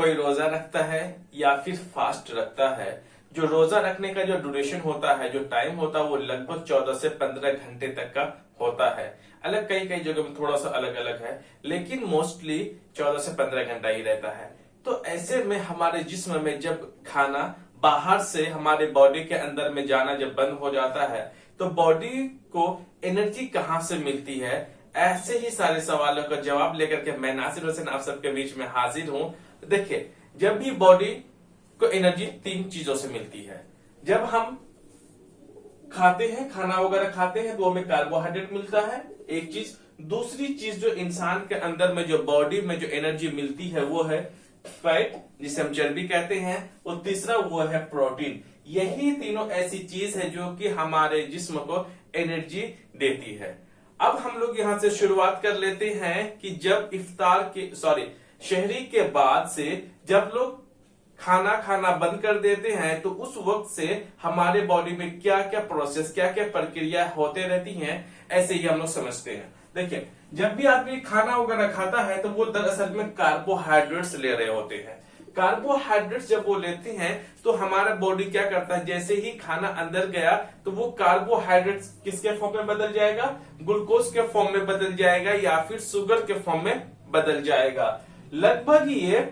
कोई रोजा रखता है या फिर फास्ट रखता है, जो रोजा रखने का जो ड्यूरेशन होता है, जो टाइम होता है, वो लगभग 14 से 15 घंटे तक का होता है। अलग कई कई जगह में थोड़ा सा अलग अलग है, लेकिन मोस्टली 14 से 15 घंटा ही रहता है। तो ऐसे में हमारे जिस्म में जब खाना बाहर से हमारे बॉडी के अंदर में जाना जब बंद हो जाता है, तो बॉडी को एनर्जी कहाँ से मिलती है? ऐसे ही सारे सवालों का जवाब लेकर के मैं नासिर हुसैन आप सबके बीच में हाजिर हूं। देखिए, जब भी बॉडी को एनर्जी 3 चीजों से मिलती है। जब हम खाते हैं, खाना वगैरह खाते हैं, तो हमें कार्बोहाइड्रेट मिलता है, एक चीज। दूसरी चीज जो इंसान के अंदर में, जो बॉडी में जो एनर्जी मिलती है, वो है फैट, जिसे हम चर्बी कहते हैं, और तीसरा वो है प्रोटीन। यही तीनों ऐसी चीज है जो कि हमारे जिस्म को एनर्जी देती है। अब हम लोग यहां से शुरुआत कर लेते हैं कि जब शहरी के बाद से जब लोग खाना खाना बंद कर देते हैं, तो उस वक्त से हमारे बॉडी में क्या क्या प्रोसेस, क्या क्या प्रक्रिया होते रहती हैं, ऐसे ही हम लोग समझते हैं। देखिए, जब भी आदमी खाना वगैरह खाता है, तो वो दरअसल में कार्बोहाइड्रेट्स ले रहे होते हैं। कार्बोहाइड्रेट्स जब वो लेते हैं, तो हमारा बॉडी क्या करता है, जैसे ही खाना अंदर गया, तो वो कार्बोहाइड्रेट्स किसके फॉर्म में बदल जाएगा? ग्लूकोज के फॉर्म में बदल जाएगा, या फिर शुगर के फॉर्म में बदल जाएगा। लगभग ये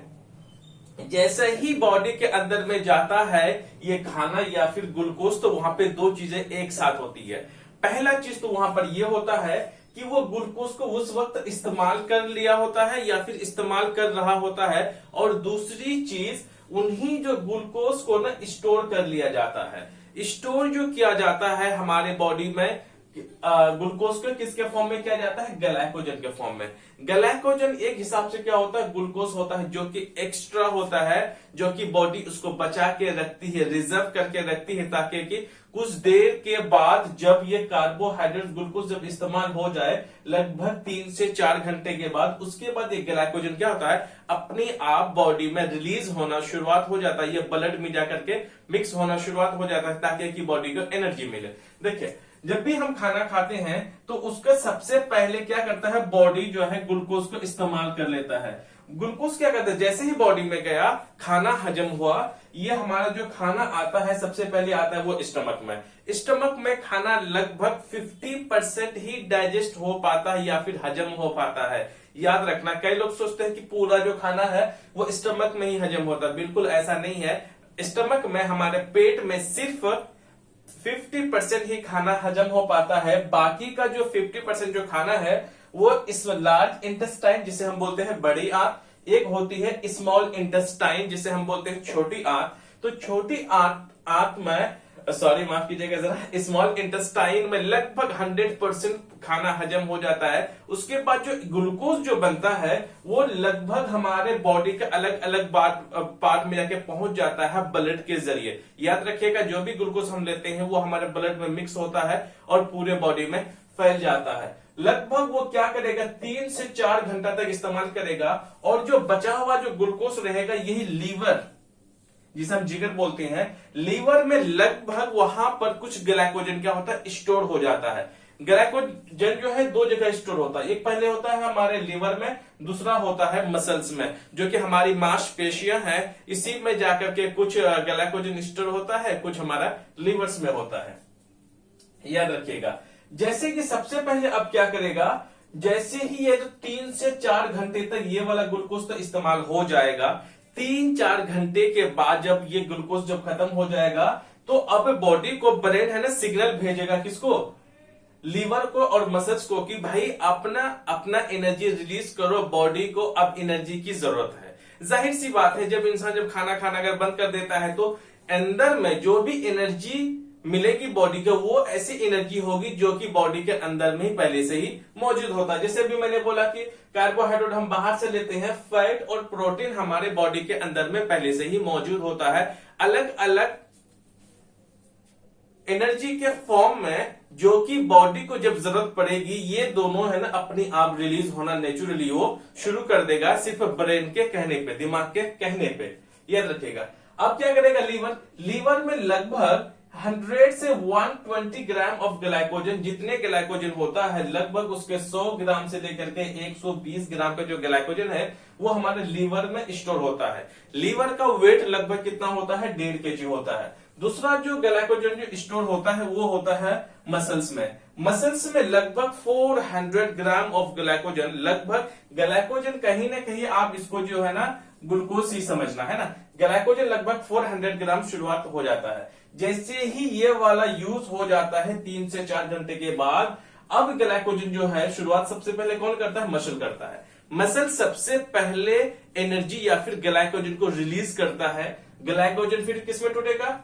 जैसे ही बॉडी के अंदर में जाता है ये खाना या फिर ग्लूकोज, तो वहां पे 2 चीजें एक साथ होती है। पहला चीज तो वहां पर यह होता है कि वो ग्लूकोज को उस वक्त इस्तेमाल कर लिया होता है या फिर इस्तेमाल कर रहा होता है, और दूसरी चीज उन्हीं जो ग्लूकोज को ना स्टोर कर लिया जाता है। स्टोर जो किया जाता है हमारे बॉडी में ग्लूकोज को किसके फॉर्म में किया जाता है? ग्लाइकोजन के फॉर्म में। ग्लाइकोजन एक हिसाब से क्या होता है? ग्लूकोज होता है, जो कि एक्स्ट्रा होता है, जो कि बॉडी उसको बचा के रखती है, रिजर्व करके रखती है, ताकि कि कुछ देर के बाद जब ये कार्बोहाइड्रेट ग्लूकोज जब इस्तेमाल हो जाए, लगभग 3 से 4 घंटे के बाद, उसके बाद ये ग्लाइकोजन क्या होता है? अपने आप बॉडी में रिलीज होना शुरुआत हो जाता है। ये ब्लड में जाकर के मिक्स होना शुरुआत हो जाता है, ताकि कि बॉडी को एनर्जी मिले। देखिए, जब भी हम खाना खाते हैं, तो उसका सबसे पहले क्या करता है? बॉडी जो है ग्लूकोज को इस्तेमाल कर लेता है। ग्लूकोज क्या करता है? जैसे ही बॉडी में गया, खाना हजम हुआ, ये हमारा जो खाना आता है सबसे पहले आता है वो स्टमक में। स्टमक में खाना लगभग 50% ही डाइजेस्ट हो पाता है या फिर हजम हो पाता है। याद रखना, कई लोग सोचते हैं कि पूरा जो खाना है वो स्टमक में ही हजम होता है। बिल्कुल ऐसा नहीं है। स्टमक में, हमारे पेट में सिर्फ 50% ही खाना हजम हो पाता है। बाकी का जो 50% जो खाना है वो इस लार्ज इंटेस्टाइन, जिसे हम बोलते हैं बड़ी आंत, एक होती है स्मॉल इंटेस्टाइन, जिसे हम बोलते हैं छोटी आंत। तो छोटी आंत में, सॉरी माफ कीजिएगा जरा, स्मॉल इंटेस्टाइन में लगभग 100% खाना हजम हो जाता है। उसके बाद जो ग्लूकोज जो बनता है, वो लगभग हमारे बॉडी के अलग अलग पार्ट में जाके पहुंच जाता है ब्लड के जरिए। याद रखिएगा, जो भी ग्लूकोज हम लेते हैं वो हमारे ब्लड में मिक्स होता है और पूरे बॉडी में फैल जाता है। लगभग वो क्या करेगा? 3 से 4 घंटा तक इस्तेमाल करेगा, और जो बचा हुआ जो ग्लूकोज रहेगा, यही लीवर, जिसे हम जिगर बोलते हैं, लीवर में लगभग वहां पर कुछ ग्लाइकोजन क्या होता है? स्टोर हो जाता है। ग्लाइकोजन जो है 2 जगह स्टोर होता है। एक पहले होता है हमारे लीवर में, दूसरा होता है मसल्स में, जो कि हमारी मांसपेशियां हैं। इसी में जाकर के कुछ ग्लाइकोजन स्टोर होता है, कुछ हमारा लीवर्स में होता है। याद रखिएगा। जैसे कि सबसे पहले अब क्या करेगा? जैसे ही ये 3 से 4 घंटे तक ये वाला ग्लूकोज तो इस्तेमाल हो जाएगा, 3-4 घंटे के बाद जब ये ग्लूकोज जब खत्म हो जाएगा, तो अब बॉडी को, ब्रेन है ना, सिग्नल भेजेगा किसको? लीवर को और मसल्स को, कि भाई अपना एनर्जी रिलीज करो, बॉडी को अब एनर्जी की जरूरत है। जाहिर सी बात है, जब इंसान जब खाना खाना अगर बंद कर देता है, तो अंदर में जो भी एनर्जी मिलेगी बॉडी को, वो ऐसी एनर्जी होगी जो कि बॉडी के अंदर में ही पहले से ही मौजूद होता है। जैसे भी मैंने बोला कि कार्बोहाइड्रेट हम बाहर से लेते हैं, फैट और प्रोटीन हमारे बॉडी के अंदर में पहले से ही मौजूद होता है, अलग अलग एनर्जी के फॉर्म में, जो कि बॉडी को जब जरूरत पड़ेगी, ये दोनों है ना अपनी आप रिलीज होना नेचुरली वो शुरू कर देगा, सिर्फ ब्रेन के कहने पे, दिमाग के कहने पे। याद रखिएगा। अब क्या करेगा लीवर में लगभग 100 से 120 ग्राम ऑफ ग्लाइकोजन, जितने ग्लाइकोजन होता है लगभग उसके 100 ग्राम से लेकर के 120 ग्राम का जो ग्लाइकोजन है, वो हमारे लीवर में स्टोर होता है। लीवर का वेट लगभग कितना होता है, 1.5 kg होता है। दूसरा जो ग्लाइकोजन जो स्टोर होता है वो होता है मसल्स में। मसल्स में लगभग 400 ग्राम ऑफ ग्लाइकोजन, लगभग ग्लाइकोजन कहीं ना कहीं आप इसको जो है ना ग्लूकोज ही समझना है ना। ग्लाइकोजन लगभग 400 ग्राम शुरुआत हो जाता है। जैसे ही ये वाला यूज हो जाता है 3 से 4 घंटे के बाद, अब ग्लाइकोजन जो है शुरुआत सबसे पहले कौन करता है, मसल करता है। मसल सबसे पहले एनर्जी या फिर ग्लाइकोजन को रिलीज करता है। ग्लाइकोजन फिर किस में टूटेगा,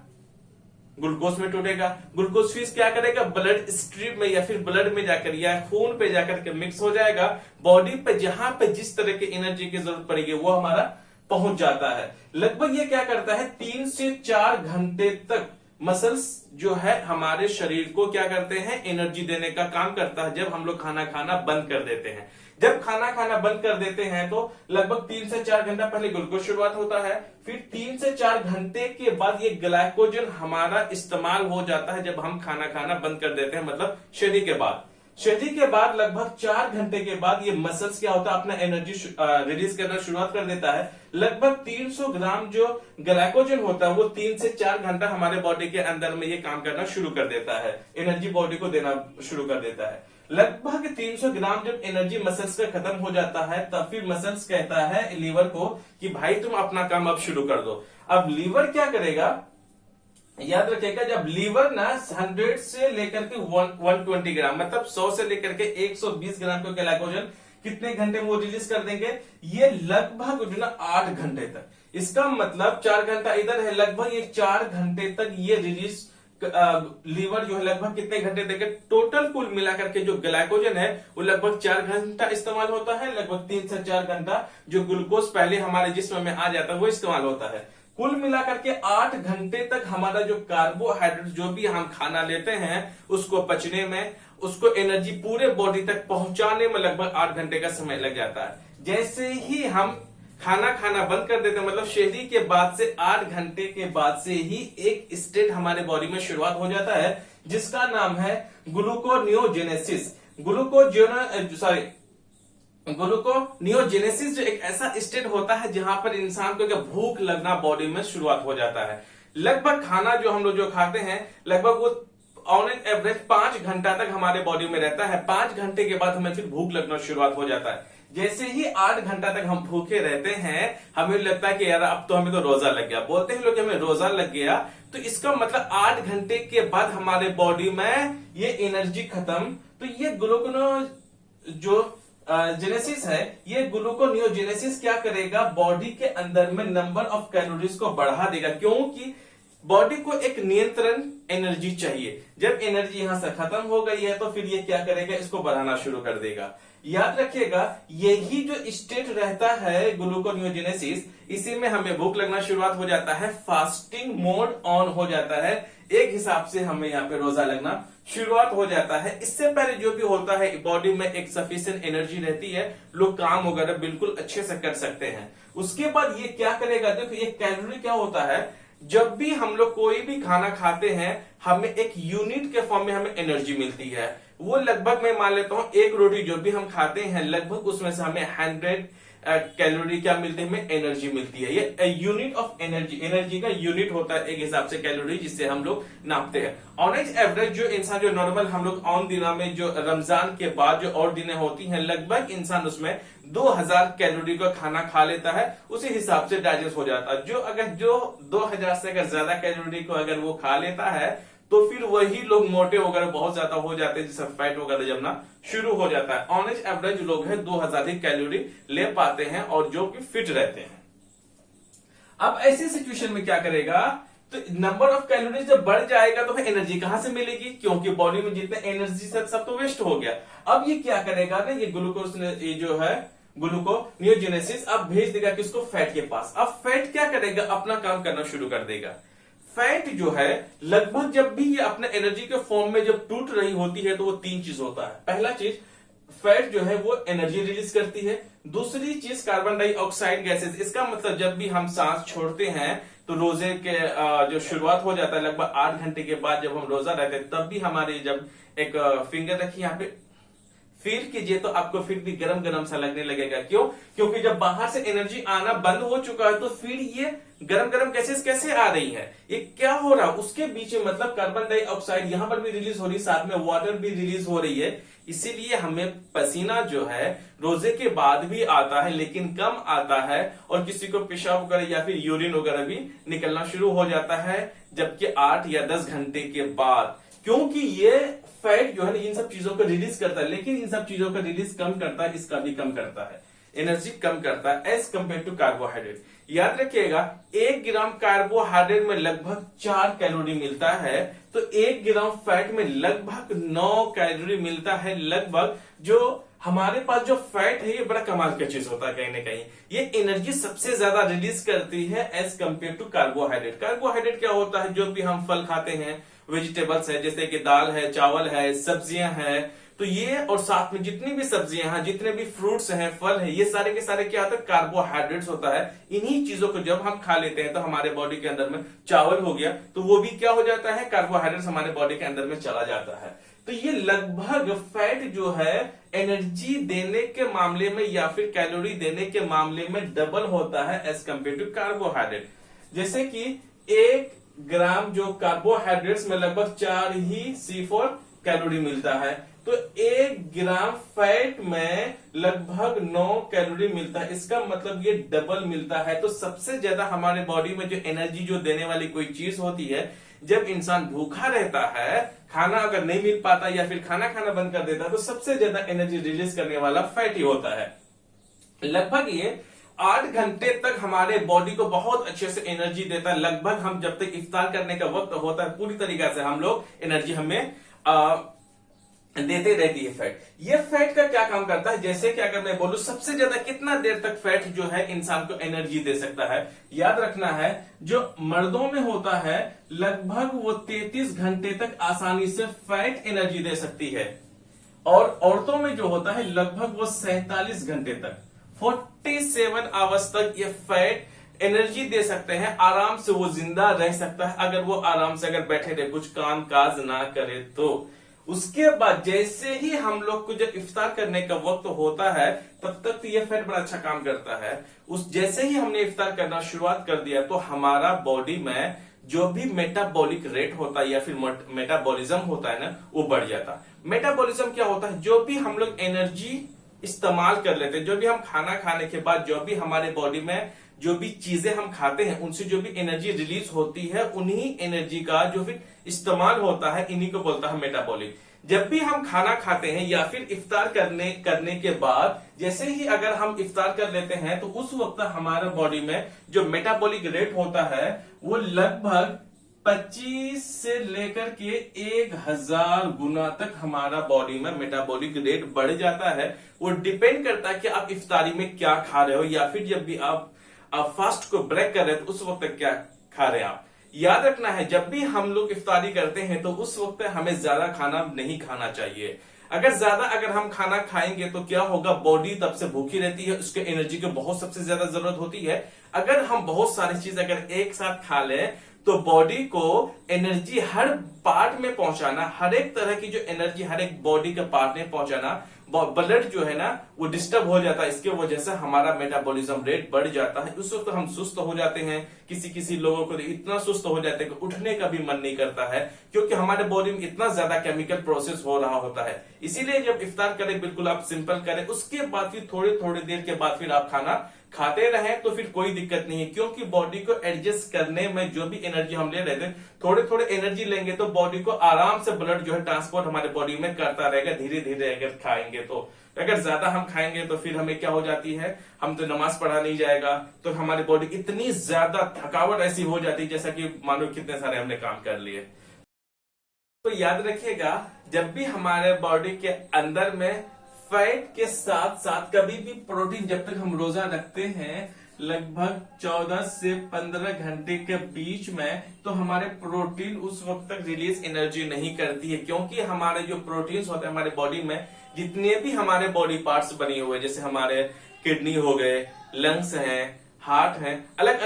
ग्लूकोज में टूटेगा। ग्लूकोज फिर क्या करेगा, ब्लड स्ट्रीम में या फिर ब्लड में जाकर या खून पे जाकर के मिक्स हो जाएगा। बॉडी पे जहां पे जिस तरह की एनर्जी की जरूरत पड़ेगी वो हमारा पहुंच जाता है। लगभग ये क्या करता है, 3 से 4 घंटे तक मसल्स जो है हमारे शरीर को क्या करते हैं, एनर्जी देने का काम करता है। जब हम लोग खाना खाना बंद कर देते हैं, जब खाना खाना बंद कर देते हैं तो लगभग 3 से 4 घंटा पहले ग्लूकोज शुरुआत होता है। फिर 3 से 4 घंटे के बाद ये ग्लाइकोजन हमारा इस्तेमाल हो जाता है जब हम खाना खाना बंद कर देते हैं, मतलब शरीर के बाद। शरीर के बाद लगभग 4 घंटे के बाद ये मसल्स क्या होता है, अपना एनर्जी रिलीज करना शुरुआत कर देता है। लगभग 300 ग्राम जो ग्लाइकोजन होता है वो 3 से 4 घंटा हमारे बॉडी के अंदर में ये काम करना शुरू कर देता है, एनर्जी बॉडी को देना शुरू कर देता है। लगभग 300 ग्राम जब एनर्जी मसल्स का खत्म हो जाता है तब फिर मसल्स कहता है लीवर को कि भाई तुम अपना काम अब शुरू कर दो। अब लीवर क्या करेगा, याद रखिएगा, जब लीवर ना 100 से लेकर के 120 ग्राम मतलब 100 से लेकर के 120 ग्राम को ग्लाइकोजन कितने घंटे में वो रिलीज कर देंगे, ये लगभग जो ना 8 घंटे तक। इसका मतलब 4 घंटा इधर है, लगभग ये 4 घंटे तक ये रिलीज लीवर जो है लगभग कितने घंटे देंगे, टोटल कुल मिलाकर के जो ग्लाइकोजन है वो लगभग 4 घंटा इस्तेमाल होता है। लगभग 3 से 4 घंटा जो ग्लूकोज पहले हमारे जिस्म में आ जाता है वो इस्तेमाल होता है। कुल मिलाकर के 8 घंटे तक हमारा जो कार्बोहाइड्रेट जो भी हम खाना लेते हैं उसको पचने में, उसको एनर्जी पूरे बॉडी तक पहुंचाने में लगभग 8 घंटे का समय लग जाता है। जैसे ही हम खाना खाना बंद कर देते हैं, मतलब शहरी के बाद से 8 घंटे के बाद से ही एक स्टेट हमारे बॉडी में शुरुआत हो जाता है जिसका नाम है ग्लूकोनियोजेनेसिस। ग्लूकोनियोजेनेसिस जो एक ऐसा स्टेट होता है जहां पर इंसान को भूख लगना बॉडी में शुरुआत हो जाता है। लगभग खाना जो हम लोग जो खाते हैं लगभग वो ऑन एन एवरेज 5 घंटा तक हमारे बॉडी में रहता है। 5 घंटे के बाद हमें फिर भूख लगना शुरुआत हो जाता है। जैसे ही 8 घंटा तक हम भूखे रहते हैं हमें लगता है कि यार अब तो हमें तो रोजा लग गया, बोलते हैं लोग हमें रोजा लग गया, तो इसका मतलब 8 घंटे के बाद हमारे बॉडी में ये एनर्जी खत्म। तो ये ग्लूकोनो जो जेनेसिस है, ये ग्लूकोनियोजेनेसिस क्या करेगा, बॉडी के अंदर में नंबर ऑफ कैलोरीज को बढ़ा देगा, क्योंकि बॉडी को एक नियंत्रण एनर्जी चाहिए। जब एनर्जी यहां से खत्म हो गई है तो फिर ये क्या करेगा, इसको बढ़ाना शुरू कर देगा। याद रखिएगा यही जो स्टेट रहता है ग्लूकोनियोजेनेसिस, इसी में हमें भूख लगना शुरुआत हो जाता है, फास्टिंग मोड ऑन हो जाता है, एक हिसाब से हमें यहाँ पे रोजा लगना शुरुआत हो जाता है। इससे पहले जो भी होता है बॉडी में एक सफिशिएंट एनर्जी रहती है, लोग काम वगैरह बिल्कुल अच्छे से कर सकते हैं। उसके बाद ये क्या करेगा, देखो ये कैलोरी क्या होता है, जब भी हम लोग कोई भी खाना खाते हैं हमें एक यूनिट के फॉर्म में हमें एनर्जी मिलती है। वो लगभग मैं मान लेता हूं एक रोटी जो भी हम खाते हैं लगभग उसमें से हमें 100 कैलोरी क्या मिलती है, हमें एनर्जी मिलती है। ये यूनिट ऑफ एनर्जी, एनर्जी का यूनिट होता है एक हिसाब से कैलोरी, जिससे हम लोग नापते हैं। ऑन एवरेज जो इंसान जो नॉर्मल हम लोग ऑन दिनों में जो रमजान के बाद जो और दिनें होती हैं लगभग इंसान उसमें 2000 कैलोरी का खाना खा लेता है, उसी हिसाब से डाइजेस्ट हो जाता है। जो 2000 से अगर ज्यादा कैलोरी को अगर वो खा लेता है तो फिर वही लोग मोटे वगैरह बहुत ज्यादा हो जाते हैं, जिससे फैट वगैरह जमना शुरू हो जाता है। ऑन एवरेज लोग है 2000 ही कैलोरी ले पाते हैं और जो कि फिट रहते हैं। अब ऐसी सिचुएशन में क्या करेगा, तो नंबर ऑफ कैलोरीज जब बढ़ जाएगा तो फिर एनर्जी कहां से मिलेगी, क्योंकि बॉडी में जितने एनर्जी सब तो वेस्ट हो गया। अब ये क्या करेगा ना, ये ग्लूकोज ये जो है ग्लूकोनियोजेनेसिस अब भेज देगा किसको, फैट के पास। अब फैट क्या करेगा, अपना काम करना शुरू कर देगा। फैट जो है लगभग जब भी ये अपने एनर्जी के फॉर्म में जब टूट रही होती है तो वो 3 चीज होता है। पहला चीज फैट जो है वो एनर्जी रिलीज करती है, दूसरी चीज कार्बन डाइऑक्साइड गैसेस। इसका मतलब जब भी हम सांस छोड़ते हैं तो रोजे के जो शुरुआत हो जाता है लगभग 8 घंटे के बाद जब हम रोजा रहते हैं तब भी हमारे जब एक फिंगर रखिए यहाँ पे, फील कीजिए तो आपको फिर भी गरम गरम सा लगने लगेगा। क्यों? क्योंकि जब बाहर से एनर्जी आना बंद हो चुका है तो फिर ये गरम गरम गैसेस कैसे आ रही है, ये क्या हो रहा है उसके बीच में, मतलब कार्बन डाइऑक्साइड यहां पर भी रिलीज हो रही है, साथ में वाटर भी रिलीज हो रही है। इसीलिए हमें पसीना जो है रोजे के बाद भी आता है लेकिन कम आता है, और किसी को पेशाब वगैरह या फिर यूरिन वगैरह भी निकलना शुरू हो जाता है जबकि 8 या 10 घंटे के बाद, क्योंकि ये फैट जो है इन सब चीजों को रिलीज करता है, लेकिन इन सब चीजों का रिलीज कम करता है, इसका भी कम करता है, एनर्जी कम करता है एज कंपेयर टू कार्बोहाइड्रेट। याद रखिएगा 1 ग्राम कार्बोहाइड्रेट में लगभग 4 कैलोरी मिलता है, तो 1 ग्राम फैट में लगभग 9 कैलोरी मिलता है लगभग। जो हमारे पास जो फैट है ये बड़ा कमाल का चीज होता है, कहीं ना कहीं ये एनर्जी सबसे ज्यादा रिलीज करती है as compare to carbohydrate. Carbohydrate क्या होता है, जो भी हम फल खाते हैं, वेजिटेबल्स है जैसे कि दाल है, चावल है, सब्जियां हैं, तो ये और साथ में जितनी भी सब्जियां हैं, जितने भी फ्रूट्स हैं, फल है, ये सारे के सारे क्या होता है, कार्बोहाइड्रेट्स होता है। इन्हीं चीजों को जब हम खा लेते हैं तो हमारे बॉडी के अंदर में चावल हो गया तो वो भी क्या हो जाता है, कार्बोहाइड्रेट्स हमारे बॉडी के अंदर में चला जाता है। तो ये लगभग फैट जो है एनर्जी देने के मामले में या फिर कैलोरी देने के मामले में डबल होता है एज कंपेयर टू कार्बोहाइड्रेट। जैसे कि 1 ग्राम जो कार्बोहाइड्रेट्स में लगभग 4 ही C4 कैलोरी मिलता है, तो 1 ग्राम फैट में लगभग 9 कैलोरी मिलता है। इसका मतलब ये डबल मिलता है। तो सबसे ज्यादा हमारे बॉडी में जो एनर्जी जो देने वाली कोई चीज होती है, जब इंसान भूखा रहता है, खाना अगर नहीं मिल पाता या फिर खाना खाना बंद कर देता है, तो सबसे ज्यादा एनर्जी रिलीज करने वाला फैट ही होता है। लगभग ये 8 घंटे तक हमारे बॉडी को बहुत अच्छे से एनर्जी देता है। लगभग हम जब तक इफ्तार करने का वक्त होता है पूरी तरीके से हम लोग एनर्जी हमें देते रहती है फैट। ये फैट का क्या काम करता है, जैसे कि अगर मैं बोलूं सबसे ज्यादा कितना देर तक फैट जो है इंसान को एनर्जी दे सकता है, याद रखना है जो मर्दों में होता है लगभग वो 33 घंटे तक आसानी से फैट एनर्जी दे सकती है, और औरतों में जो होता है लगभग वो 47 घंटे तक 47 आवर्स तक ये फैट एनर्जी दे सकते हैं। आराम से वो जिंदा रह सकता है अगर वो आराम से अगर बैठे रहे, कुछ काम काज ना करे तो। उसके बाद जैसे ही हम लोग को जब इफ्तार करने का वक्त होता है तब तक तो ये फैट बड़ा अच्छा काम करता है। उस जैसे ही हमने इफ्तार करना शुरुआत कर दिया तो हमारा बॉडी में जो भी मेटाबॉलिक रेट होता है या फिर मेटाबॉलिज्म होता है ना, वो बढ़ जाता। मेटाबॉलिज्म क्या होता है, जो भी हम लोग एनर्जी इस्तेमाल कर लेते हैं, जो भी हम खाना खाने के बाद जो भी हमारे बॉडी में जो भी चीजें हम खाते हैं उनसे जो भी एनर्जी रिलीज होती है, उन्हीं एनर्जी का जो फिर इस्तेमाल होता है, इन्हीं को बोलता है मेटाबॉलिक। जब भी हम खाना खाते हैं या फिर इफ्तार करने के बाद जैसे ही अगर हम इफ्तार कर लेते हैं तो उस वक्त हमारे बॉडी में जो मेटाबॉलिक रेट होता है वो लगभग 25 से लेकर के 1000 गुना तक हमारा बॉडी में मेटाबॉलिक रेट बढ़ जाता है। वो डिपेंड करता है कि आप इफ्तारी में क्या खा रहे हो या फिर जब भी आप फास्ट को ब्रेक कर रहे हैं तो उस वक्त क्या खा रहे हैं आप। याद रखना है जब भी हम लोग इफ्तारी करते हैं तो उस वक्त हमें ज्यादा खाना नहीं खाना चाहिए। अगर हम खाना खाएंगे तो क्या होगा, बॉडी तब से भूखी रहती है, उसके एनर्जी की बहुत सबसे ज्यादा जरूरत होती है। अगर हम बहुत सारी चीज अगर एक साथ खा लें तो बॉडी को एनर्जी हर पार्ट में पहुंचाना, हर एक तरह की जो एनर्जी हर एक बॉडी के पार्ट में पहुंचाना, ब्लड जो है ना वो डिस्टर्ब हो जाता है। इसके वजह से हमारा मेटाबॉलिज्म रेट बढ़ जाता है। उस वक्त हम सुस्त हो जाते हैं। किसी लोगों को इतना सुस्त हो जाते हैं कि उठने का भी मन नहीं करता है, क्योंकि हमारे बॉडी में इतना ज्यादा केमिकल प्रोसेस हो रहा होता है। इसीलिए जब इफ्तार करें बिल्कुल आप सिंपल करें, उसके बाद फिर थोड़ी देर के बाद फिर आप खाना खाते रहें तो फिर कोई दिक्कत नहीं है, क्योंकि बॉडी को एडजस्ट करने में जो भी एनर्जी हम ले रहे थे, थोड़े एनर्जी लेंगे तो बॉडी को आराम से ब्लड जो है ट्रांसपोर्ट हमारे बॉडी में करता रहेगा धीरे धीरे अगर खाएंगे तो। अगर ज्यादा हम खाएंगे तो फिर हमें क्या हो जाती है, हम तो नमाज पढ़ा नहीं जाएगा तो हमारी बॉडी इतनी ज्यादा थकावट ऐसी हो जाती है जैसा कि मानो कितने सारे हमने काम कर लिए। तो याद रखिएगा जब भी हमारे बॉडी के अंदर में फैट के साथ साथ कभी भी प्रोटीन, जब तक हम रोजा रखते हैं लगभग 14 से 15 घंटे के बीच में, तो हमारे प्रोटीन उस वक्त तक रिलीज एनर्जी नहीं करती है, क्योंकि हमारे जो प्रोटीन्स होते हैं हमारे बॉडी में, जितने भी हमारे बॉडी पार्ट्स बने हुए जैसे हमारे किडनी हो गए, लंग्स हैं, हार्ट है, अलग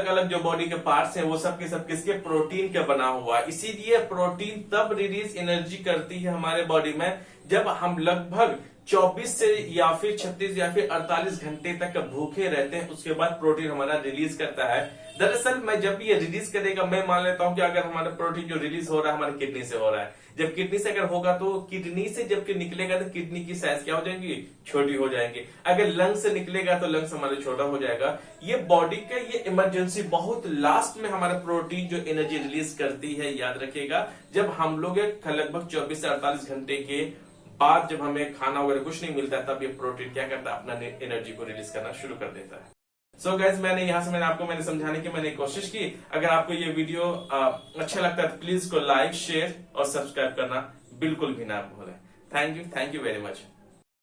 अलग जो बॉडी के पार्ट्स हैं वो सब के सब किसके, प्रोटीन के बना हुआ है। इसीलिए प्रोटीन तब रिलीज एनर्जी करती है हमारे बॉडी में जब हम लगभग 24 से या फिर 36 या फिर 48 घंटे तक भूखे रहते हैं, उसके बाद प्रोटीन हमारा रिलीज करता है। दरअसल मैं जब ये रिलीज करेगा, मैं मान लेता हूं कि अगर हमारा प्रोटीन जो रिलीज हो रहा है हमारी किडनी से हो रहा है, जब किडनी से अगर होगा तो किडनी से जब निकलेगा तो किडनी की साइज क्या हो जाएगी, छोटी हो जाएंगी। अगर लंग से निकलेगा तो लंग्स हमारे छोटा हो जाएगा। ये बॉडी का ये इमरजेंसी बहुत लास्ट में हमारा प्रोटीन जो एनर्जी रिलीज करती है, याद रखिएगा, जब हम लोग लगभग 24 से 48 घंटे के बाद जब हमें खाना वगैरह कुछ नहीं मिलता है, तब ये प्रोटीन क्या करता है, अपना एनर्जी को रिलीज करना शुरू कर देता है। सो गाइज, मैंने समझाने की मैंने कोशिश की। अगर आपको ये वीडियो अच्छा लगता है तो प्लीज को लाइक, शेयर और सब्सक्राइब करना बिल्कुल भी ना भूलें। Thank you very much.